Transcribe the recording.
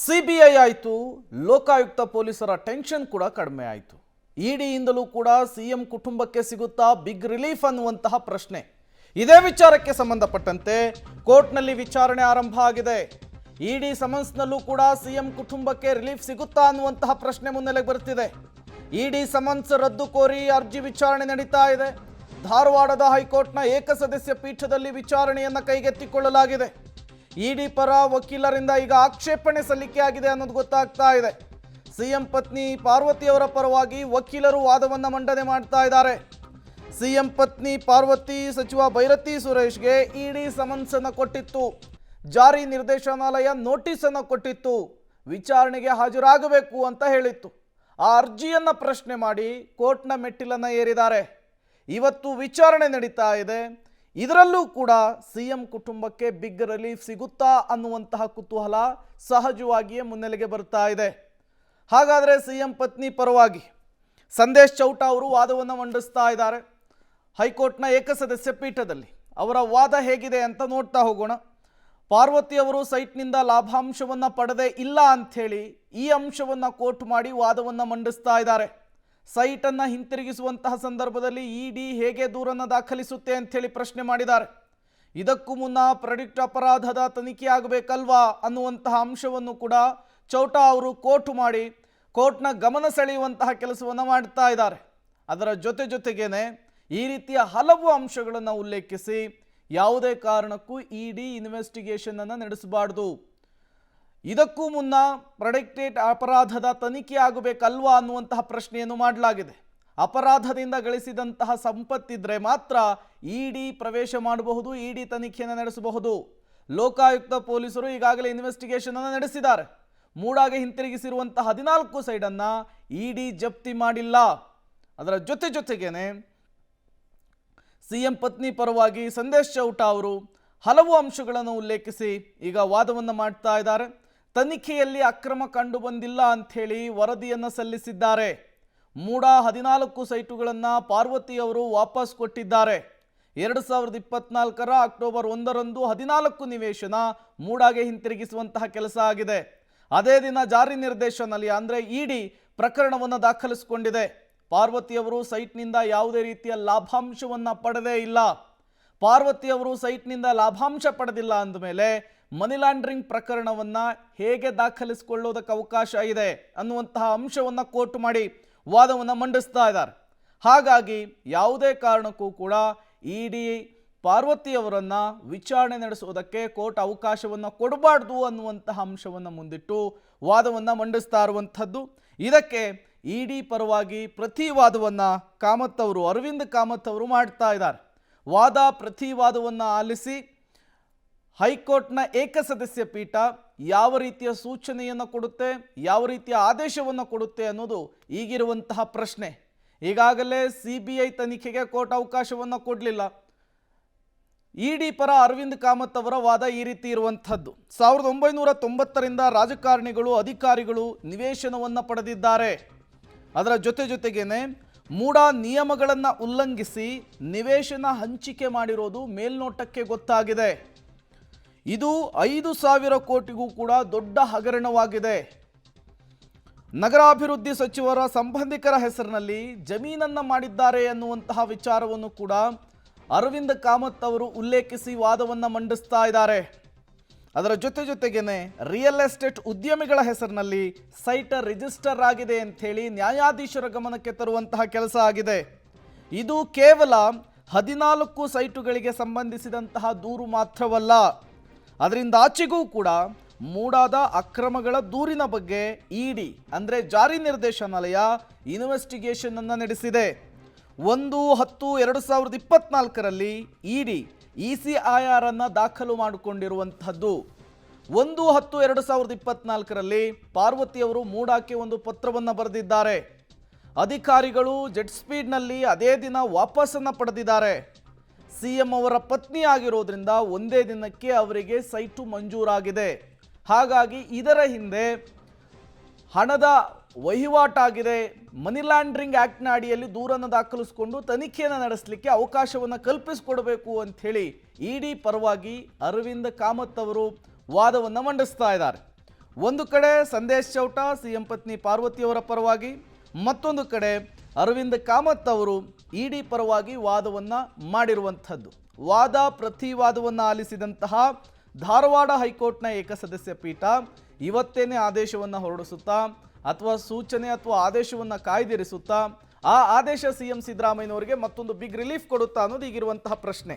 CBI ಆಯಿತು, ಲೋಕಾಯುಕ್ತ ಪೊಲೀಸರ tension ಕೂಡ ಕಡಿಮೆ ಆಯಿತು. ಇಡಿಯಿಂದಲೂ ಕೂಡ ಸಿಎಂ ಕುಟುಂಬಕ್ಕೆ ಸಿಗುತ್ತಾ ಬಿಗ್ ರಿಲೀಫ್ ಅನ್ನುವಂತಹ ಪ್ರಶ್ನೆ. ಇದೇ ವಿಚಾರಕ್ಕೆ ಸಂಬಂಧಪಟ್ಟಂತೆ ಕೋರ್ಟ್ನಲ್ಲಿ ವಿಚಾರಣೆ ಆರಂಭ ಆಗಿದೆ. ಇಡಿ ಸಮನ್ಸ್ನಲ್ಲೂ ಕೂಡ ಸಿಎಂ ಕುಟುಂಬಕ್ಕೆ ರಿಲೀಫ್ ಸಿಗುತ್ತಾ ಅನ್ನುವಂತಹ ಪ್ರಶ್ನೆ ಮುನ್ನೆಲೆಗೆ ಬರ್ತಿದೆ. ಇಡಿ ಸಮನ್ಸ್ ರದ್ದು ಕೋರಿ ಅರ್ಜಿ ವಿಚಾರಣೆ ನಡೀತಾ ಇದೆ. ಧಾರವಾಡದ ಹೈಕೋರ್ಟ್ನ ಏಕಸದಸ್ಯ ಪೀಠದಲ್ಲಿ ವಿಚಾರಣೆಯನ್ನು ಕೈಗೆತ್ತಿಕೊಳ್ಳಲಾಗಿದೆ. ಇಡಿ ಪರ ವಕೀಲರಿಂದ ಈಗ ಆಕ್ಷೇಪಣೆ ಸಲ್ಲಿಕೆಯಾಗಿದೆ ಅನ್ನೋದು ಗೊತ್ತಾಗ್ತಾ ಇದೆ. ಸಿಎಂ ಪತ್ನಿ ಪಾರ್ವತಿಯವರ ಪರವಾಗಿ ವಕೀಲರು ವಾದವನ್ನು ಮಂಡನೆ ಮಾಡ್ತಾ ಇದ್ದಾರೆ. ಸಿಎಂ ಪತ್ನಿ ಪಾರ್ವತಿ ಸಚಿವ ಭೈರತಿ ಸುರೇಶ್ಗೆ ಇಡಿ ಸಮನ್ಸ್ ಅನ್ನು ಕೊಟ್ಟಿತ್ತು. ಜಾರಿ ನಿರ್ದೇಶನಾಲಯ ನೋಟಿಸ್ ಅನ್ನು ಕೊಟ್ಟಿತ್ತು. ವಿಚಾರಣೆಗೆ ಹಾಜರಾಗಬೇಕು ಅಂತ ಹೇಳಿತ್ತು. ಆ ಅರ್ಜಿಯನ್ನು ಪ್ರಶ್ನೆ ಮಾಡಿ ಕೋರ್ಟ್ನ ಮೆಟ್ಟಿಲನ್ನು ಏರಿದ್ದಾರೆ. ಇವತ್ತು ವಿಚಾರಣೆ ನಡೀತಾ ಇದೆ. ಇದರಲ್ಲೂ ಕೂಡ ಸಿಎಂ ಕುಟುಂಬಕ್ಕೆ ಬಿಗ್ ರಿಲೀಫ್ ಸಿಗುತ್ತಾ ಅನ್ನುವಂತಹ ಕುತೂಹಲ ಸಹಜವಾಗಿಯೇ ಮುನ್ನೆಲೆಗೆ ಬರ್ತಾ ಇದೆ. ಹಾಗಾದರೆ ಸಿಎಂ ಪತ್ನಿ ಪರವಾಗಿ ಸಂದೇಶ್ ಚೌಟಾ ಅವರು ವಾದವನ್ನು ಮಂಡಿಸ್ತಾ ಇದ್ದಾರೆ ಹೈಕೋರ್ಟ್ನ ಏಕಸದಸ್ಯ ಪೀಠದಲ್ಲಿ. ಅವರ ವಾದ ಹೇಗಿದೆ ಅಂತ ನೋಡ್ತಾ ಹೋಗೋಣ. ಪಾರ್ವತಿ ಅವರು ಸೈಟ್ನಿಂದ ಲಾಭಾಂಶವನ್ನು ಪಡೆದೇ ಇಲ್ಲ ಅಂಥೇಳಿ ಈ ಅಂಶವನ್ನು ಕೋರ್ಟ್ ಮಾಡಿ ವಾದವನ್ನು ಮಂಡಿಸ್ತಾ ಇದ್ದಾರೆ. ಸೈಟನ್ನು ಹಿಂತಿರುಗಿಸುವಂತಹ ಸಂದರ್ಭದಲ್ಲಿ ಇಡಿ ಹೇಗೆ ದೂರನ್ನು ದಾಖಲಿಸುತ್ತೆ ಅಂಥೇಳಿ ಪ್ರಶ್ನೆ ಮಾಡಿದ್ದಾರೆ. ಇದಕ್ಕೂ ಮುನ್ನ ಪ್ರೆಡಿಕ್ಟ್ ಅಪರಾಧದ ತನಿಖೆ ಆಗಬೇಕಲ್ವಾ ಅನ್ನುವಂತಹ ಅಂಶವನ್ನು ಕೂಡ ಚೌಟಾ ಅವರು ಕೋರ್ಟ್ ಮಾಡಿ ಕೋರ್ಟ್ನ ಗಮನ ಸೆಳೆಯುವಂತಹ ಕೆಲಸವನ್ನು ಮಾಡ್ತಾ ಇದ್ದಾರೆ. ಅದರ ಜೊತೆಗೇನೆ ಈ ರೀತಿಯ ಹಲವು ಅಂಶಗಳನ್ನು ಉಲ್ಲೇಖಿಸಿ ಯಾವುದೇ ಕಾರಣಕ್ಕೂ ಇಡಿ ಇನ್ವೆಸ್ಟಿಗೇಷನ್ ಅನ್ನು ನಡೆಸಬಾರ್ದು, ಇದಕ್ಕೂ ಮುನ್ನ ಪ್ರೆಡಿಕ್ಟೆಡ್ ಅಪರಾಧದ ತನಿಖೆ ಆಗಬೇಕಲ್ವಾ ಅನ್ನುವಂತಹ ಪ್ರಶ್ನೆಯನ್ನು ಮಾಡಲಾಗಿದೆ. ಅಪರಾಧದಿಂದ ಗಳಿಸಿದಂತಹ ಸಂಪತ್ತಿದ್ರೆ ಮಾತ್ರ ಇಡಿ ಪ್ರವೇಶ ಮಾಡಬಹುದು, ಇಡಿ ತನಿಖೆಯನ್ನು ನಡೆಸಬಹುದು. ಲೋಕಾಯುಕ್ತ ಪೊಲೀಸರು ಈಗಾಗಲೇ ಇನ್ವೆಸ್ಟಿಗೇಷನ್ ಅನ್ನು ನಡೆಸಿದ್ದಾರೆ. ಮೂಡಾಗೆ ಹಿಂತಿರುಗಿಸಿರುವಂತಹ 14 ಸೈಡನ್ನು ಇಡಿ ಜಪ್ತಿ ಮಾಡಿಲ್ಲ. ಅದರ ಜೊತೆಗೇನೆ ಸಿಎಂ ಪತ್ನಿ ಪರವಾಗಿ ಸಂದೇಶ್ ಚೌಟಾ ಅವರು ಹಲವು ಅಂಶಗಳನ್ನು ಉಲ್ಲೇಖಿಸಿ ಈಗ ವಾದವನ್ನು ಮಾಡ್ತಾ ಇದ್ದಾರೆ. ತನಿಖೆಯಲ್ಲಿ ಅಕ್ರಮ ಕಂಡು ಬಂದಿಲ್ಲ ಅಂಥೇಳಿ ವರದಿಯನ್ನು ಸಲ್ಲಿಸಿದ್ದಾರೆ. ಮೂಡ 14 ಸೈಟುಗಳನ್ನು ಪಾರ್ವತಿಯವರು ವಾಪಸ್ ಕೊಟ್ಟಿದ್ದಾರೆ. 2024 ಅಕ್ಟೋಬರ್ 1ರಂದು 14 ನಿವೇಶನ ಮೂಡಾಗೆ ಹಿಂತಿರುಗಿಸುವಂತಹ ಕೆಲಸ ಆಗಿದೆ. ಅದೇ ದಿನ ಜಾರಿ ನಿರ್ದೇಶನಾಲಯ ಅಂದರೆ ಇಡಿ ಪ್ರಕರಣವನ್ನು ದಾಖಲಿಸಿಕೊಂಡಿದೆ. ಪಾರ್ವತಿಯವರು ಸೈಟ್ನಿಂದ ಯಾವುದೇ ರೀತಿಯ ಲಾಭಾಂಶವನ್ನು ಪಡೆದೇ ಇಲ್ಲ. ಪಾರ್ವತಿಯವರು ಸೈಟ್ನಿಂದ ಲಾಭಾಂಶ ಪಡೆದಿಲ್ಲ ಅಂದಮೇಲೆ ಮನಿ ಲಾಂಡ್ರಿಂಗ್ ಪ್ರಕರಣವನ್ನು ಹೇಗೆ ದಾಖಲಿಸಿಕೊಳ್ಳೋದಕ್ಕೆ ಅವಕಾಶ ಇದೆ ಅನ್ನುವಂತಹ ಅಂಶವನ್ನು ಕೋರ್ಟ್ ಮಾಡಿ ವಾದವನ್ನು ಮಂಡಿಸ್ತಾ ಇದ್ದಾರೆ. ಹಾಗಾಗಿ ಯಾವುದೇ ಕಾರಣಕ್ಕೂ ಕೂಡ ಇಡಿ ಪಾರ್ವತಿಯವರನ್ನು ವಿಚಾರಣೆ ನಡೆಸುವುದಕ್ಕೆ ಕೋರ್ಟ್ ಅವಕಾಶವನ್ನು ಕೊಡಬಾರ್ದು ಅನ್ನುವಂತಹ ಅಂಶವನ್ನು ಮುಂದಿಟ್ಟು ವಾದವನ್ನು ಮಂಡಿಸ್ತಾ ಇರುವಂಥದ್ದು. ಇದಕ್ಕೆ ಇಡಿ ಪರವಾಗಿ ಪ್ರತಿ ವಾದವನ್ನು ಅರವಿಂದ್ ಕಾಮತ್ ಅವರು ಮಾಡ್ತಾ ಇದ್ದಾರೆ. ವಾದ ಪ್ರತಿವಾದವನ್ನು ಆಲಿಸಿ ಹೈಕೋರ್ಟ್ನ ಏಕಸದಸ್ಯ ಪೀಠ ಯಾವ ರೀತಿಯ ಸೂಚನೆಯನ್ನು ಕೊಡುತ್ತೆ, ಯಾವ ರೀತಿಯ ಆದೇಶವನ್ನು ಕೊಡುತ್ತೆ ಅನ್ನೋದು ಈಗಿರುವಂತಹ ಪ್ರಶ್ನೆ. ಈಗಾಗಲೇ ಸಿಬಿಐ ತನಿಖೆಗೆ ಕೋರ್ಟ್ ಅವಕಾಶವನ್ನು ಕೊಡಲಿಲ್ಲ. ಇಡಿ ಪರ ಅರವಿಂದ್ ಕಾಮತ್ ಅವರ ವಾದ ಈ ರೀತಿ ಇರುವಂಥದ್ದು. 1990ರಿಂದ ರಾಜಕಾರಣಿಗಳು ಅಧಿಕಾರಿಗಳು ನಿವೇಶನವನ್ನು ಪಡೆದಿದ್ದಾರೆ. ಅದರ ಜೊತೆಗೇನೆ ಮೂಡ ನಿಯಮಗಳನ್ನು ಉಲ್ಲಂಘಿಸಿ ನಿವೇಶನ ಹಂಚಿಕೆ ಮಾಡಿರೋದು ಮೇಲ್ನೋಟಕ್ಕೆ ಗೊತ್ತಾಗಿದೆ. ಇದು 5,000 ಕೋಟಿಗೂ ಕೂಡ ದೊಡ್ಡ ಹಗರಣವಾಗಿದೆ. ನಗರಾಭಿವೃದ್ಧಿ ಸಚಿವರ ಸಂಬಂಧಿಕರ ಹೆಸರಿನಲ್ಲಿ ಜಮೀನನ್ನು ಮಾಡಿದ್ದಾರೆ ಅನ್ನುವಂತಹ ವಿಚಾರವನ್ನು ಕೂಡ ಅರವಿಂದ್ ಕಾಮತ್ ಅವರು ಉಲ್ಲೇಖಿಸಿ ವಾದವನ್ನು ಮಂಡಿಸ್ತಾ ಇದ್ದಾರೆ. ಅದರ ಜೊತೆಗೇನೆ ರಿಯಲ್ ಎಸ್ಟೇಟ್ ಉದ್ಯಮಿಗಳ ಹೆಸರಿನಲ್ಲಿ ಸೈಟ್ ರಿಜಿಸ್ಟರ್ ಆಗಿದೆ ಅಂಥೇಳಿ ನ್ಯಾಯಾಧೀಶರ ಗಮನಕ್ಕೆ ತರುವಂತಹ ಕೆಲಸ ಆಗಿದೆ. ಇದು ಕೇವಲ 14 ಸೈಟುಗಳಿಗೆ ಸಂಬಂಧಿಸಿದಂತಹ ದೂರು ಮಾತ್ರವಲ್ಲ, ಅದರಿಂದ ಆಚೆಗೂ ಕೂಡ ಮೂಡಾದ ಅಕ್ರಮಗಳ ದೂರಿನ ಬಗ್ಗೆ ಇಡಿ ಅಂದರೆ ಜಾರಿ ನಿರ್ದೇಶನಾಲಯ ಇನ್ವೆಸ್ಟಿಗೇಷನ್ ಅನ್ನು ನಡೆಸಿದೆ. 1/10/2024ರಲ್ಲಿ ಇಡಿ ECIR ಅನ್ನು ದಾಖಲು ಮಾಡಿಕೊಂಡಿರುವಂಥದ್ದು. 1/10/2024ರಲ್ಲಿ ಪಾರ್ವತಿಯವರು ಮೂಡಾಕ್ಕೆ ಒಂದು ಪತ್ರವನ್ನು ಬರೆದಿದ್ದಾರೆ. ಅಧಿಕಾರಿಗಳು ಜೆಟ್ ಸ್ಪೀಡ್ನಲ್ಲಿ ಅದೇ ದಿನ ವಾಪಸ್ಸನ್ನು ಪಡೆದಿದ್ದಾರೆ. ಸಿಎಂ ಅವರ ಪತ್ನಿ ಆಗಿರೋದ್ರಿಂದ ಒಂದೇ ದಿನಕ್ಕೆ ಅವರಿಗೆ ಸೈಟು ಮಂಜೂರಾಗಿದೆ. ಹಾಗಾಗಿ ಇದರ ಹಿಂದೆ ಹಣದ ವಹಿವಾಟಾಗಿದೆ. ಮನಿ ಲಾಂಡ್ರಿಂಗ್ ಆ್ಯಕ್ಟ್ನ ಅಡಿಯಲ್ಲಿ ದೂರನ್ನು ದಾಖಲಿಸಿಕೊಂಡು ತನಿಖೆಯನ್ನು ನಡೆಸಲಿಕ್ಕೆ ಅವಕಾಶವನ್ನು ಕಲ್ಪಿಸಿಕೊಡಬೇಕು ಅಂಥೇಳಿ ಇಡಿ ಪರವಾಗಿ ಅರವಿಂದ್ ಕಾಮತ್ ಅವರು ವಾದವನ್ನು ಮಂಡಿಸ್ತಾ ಇದ್ದಾರೆ. ಒಂದು ಕಡೆ ಸಂದೇಶ್ ಚೌಟ ಸಿಎಂ ಪತ್ನಿ ಪಾರ್ವತಿಯವರ ಪರವಾಗಿ, ಮತ್ತೊಂದು ಕಡೆ ಅರವಿಂದ್ ಕಾಮತ್ ಅವರು ಇಡಿ ಪರವಾಗಿ ವಾದವನ್ನು ಮಾಡಿರುವಂಥದ್ದು. ವಾದ ಪ್ರತಿವಾದವನ್ನು ಆಲಿಸಿದಂತಹ ಧಾರವಾಡ ಹೈಕೋರ್ಟ್ನ ಏಕಸದಸ್ಯ ಪೀಠ ಇವತ್ತೇನೆ ಆದೇಶವನ್ನು ಹೊರಡಿಸುತ್ತಾ ಅಥವಾ ಸೂಚನೆ ಅಥವಾ ಆದೇಶವನ್ನು ಕಾಯ್ದಿರಿಸುತ್ತಾ ಆ ಆದೇಶ ಸಿಎಂ ಸಿದ್ದರಾಮಯ್ಯನವರಿಗೆ ಮತ್ತೊಂದು ಬಿಗ್ ರಿಲೀಫ್ ಕೊಡುತ್ತಾ ಅನ್ನೋದು ಈಗಿರುವಂತಹ ಪ್ರಶ್ನೆ.